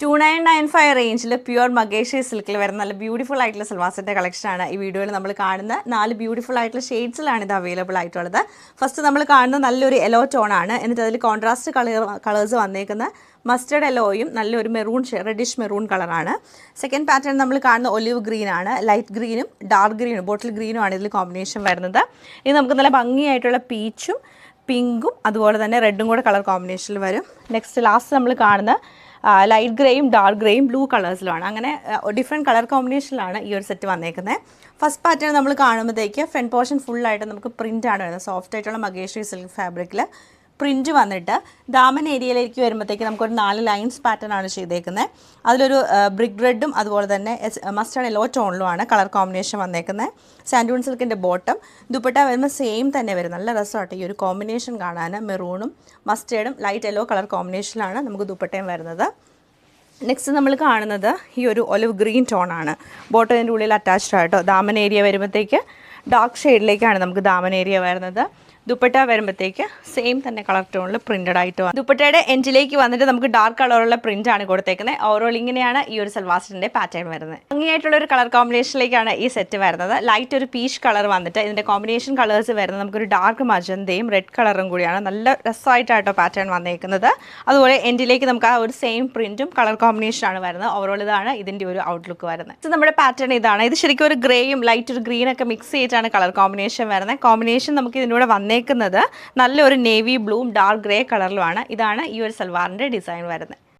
2995 റേഞ്ചിൽ പ്യുവർ മഗേഷ്യ സിൽക്കിൽ വരുന്ന നല്ല ബ്യൂട്ടിഫുൾ ആയിട്ടുള്ള സൽവാസിൻ്റെ കളക്ഷനാണ് ഈ വീഡിയോയിൽ നമ്മൾ കാണുന്ന 4 ബ്യൂട്ടിഫുൾ ആയിട്ടുള്ള ഷെയ്ഡ്സിലാണ് ഇത് അവൈലബിൾ ആയിട്ടുള്ളത്. ഫസ്റ്റ് നമ്മൾ കാണുന്ന നല്ലൊരു യെല്ലോ ടോണാണ്. എന്നിട്ട് അതിൽ കോൺട്രാസ്റ്റ് കളേഴ്സ് വന്നേക്കുന്ന മസ്റ്റർഡ് യെല്ലോയും നല്ലൊരു മെറൂൺ റെഡിഷ് മെറൂൺ കളറാണ്. സെക്കൻഡ് പാറ്റേൺ നമ്മൾ കാണുന്ന ഒലിവ് ഗ്രീൻ ആണ്. ലൈറ്റ് ഗ്രീനും ഡാർക്ക് ഗ്രീനും ബോട്ടിൽ ഗ്രീനും ആണ് ഇതിൽ കോമ്പിനേഷൻ വരുന്നത്. ഇത് നമുക്ക് നല്ല ഭംഗിയായിട്ടുള്ള പീച്ചും പിങ്കും അതുപോലെ തന്നെ റെഡും കൂടെ കളർ കോമ്പിനേഷനിൽ വരും. നെക്സ്റ്റ് ലാസ്റ്റ് നമ്മൾ കാണുന്ന ലൈറ്റ് ഗ്രേയും ഡാർക്ക് ഗ്രേയും ബ്ലൂ കളേഴ്സിലുമാണ്. അങ്ങനെ ഡിഫറെൻറ്റ് കളർ കോമ്പിനേഷനിലാണ് ഈ ഒരു സെറ്റ് വന്നേക്കുന്നത്. ഫസ്റ്റ് പാറ്റേൺ നമ്മൾ കാണുമ്പോഴത്തേക്ക് ഫ്രണ്ട് പോർഷൻ ഫുള്ളായിട്ട് നമുക്ക് പ്രിൻ്റാണ് വരുന്നത്. സോഫ്റ്റ് ആയിട്ടുള്ള മഗേഷ്യ സിൽക്ക് ഫാബ്രിക്കിൽ പ്രിൻറ്റ് വന്നിട്ട് ദാമൻ ഏരിയയിലേക്ക് വരുമ്പോഴത്തേക്ക് നമുക്കൊരു 4 ലൈൻസ് പാറ്റേൺ ആണ് ചെയ്തേക്കുന്നത്. അതിലൊരു ബ്രിക്ക് റെഡും അതുപോലെ തന്നെ മസ്റ്റേർഡ് യെല്ലോ ടോണിലുമാണ് കളർ കോമ്പിനേഷൻ വന്നേക്കുന്നത്. സാൻഡൂൺ സിൽക്കിൻ്റെ ബോട്ടം ദുപ്പട്ട വരുമ്പോൾ സെയിം തന്നെ വരും. നല്ല രസമായിട്ട് ഈ ഒരു കോമ്പിനേഷൻ കാണാൻ. മെറൂണും മസ്റ്റേർഡും ലൈറ്റ് യെല്ലോ കളർ കോമ്പിനേഷനിലാണ് നമുക്ക് ദുപ്പട്ടയും വരുന്നത്. നെക്സ്റ്റ് നമ്മൾ കാണുന്നത് ഈ ഒരു ഒലിവ് ഗ്രീൻ ടോണാണ്. ബോട്ടത്തിൻ്റെ ഉള്ളിൽ അറ്റാച്ച്ഡ് ആയിട്ടോ ദാമൻ ഏരിയ വരുമ്പോഴത്തേക്ക് ഡാർക്ക് ഷെയ്ഡിലേക്കാണ് നമുക്ക് ദാമൻ ഏരിയ വരുന്നത്. ദുപ്പട്ട വരുമ്പോഴത്തേക്ക് സെയിം തന്നെ കളർ ടോണിൽ പ്രിൻറ്റഡ് ആയിട്ട് വന്നു. ദുപ്പട്ടയുടെ എൻഡിലേക്ക് വന്നിട്ട് നമുക്ക് ഡാർക്ക് കളറുള്ള പ്രിൻ്റ് ആണ് കൊടുത്തേക്കുന്നത്. ഓവറോൾ ഇങ്ങനെയാണ് ഈ ഒരു സൽവാസിൻ്റെ പാറ്റേൺ വരുന്നത്. ഭംഗിയായിട്ടുള്ള ഒരു കളർ കോമ്പിനേഷനിലേക്കാണ് ഈ സെറ്റ് വരുന്നത്. ലൈറ്റ് ഒരു പീച്ച് കളർ വന്നിട്ട് ഇതിൻ്റെ കോമ്പിനേഷൻ കളേഴ്സ് വരുന്നത് നമുക്കൊരു ഡാർക്ക് മജന്തയും റെഡ് കളറും കൂടിയാണ്. നല്ല രസമായിട്ടാട്ടോ പാറ്റേൺ വന്നേക്കുന്നത്. അതുപോലെ എൻഡിലേക്ക് നമുക്ക് ആ ഒരു സെയിം പ്രിൻറ്റും കളർ കോമ്പിനേഷനാണ് വരുന്നത്. ഓവറോൾ ഇതാണ് ഇതിൻ്റെ ഒരു ഔട്ട്ലുക്ക് വരുന്നത്. ഇത് നമ്മുടെ പാറ്റേൺ ഇതാണ്. ഇത് ശരിക്കും ഒരു ഗ്രേയും ലൈറ്റ് ഒരു ഗ്രീനൊക്കെ മിക്സ് ചെയ്തിട്ടാണ് കളർ കോമ്പിനേഷൻ വരുന്നത്. കോമ്പിനേഷൻ നമുക്ക് ഇതിലൂടെ വന്നേക്കുന്നത് നല്ലൊരു നേവി ബ്ലൂവും ഡാർക്ക് ഗ്രേ കളറിലുമാണ്. ഇതാണ് ഈ ഒരു സൽവാറിൻ്റെ ഡിസൈൻ വരുന്നത്.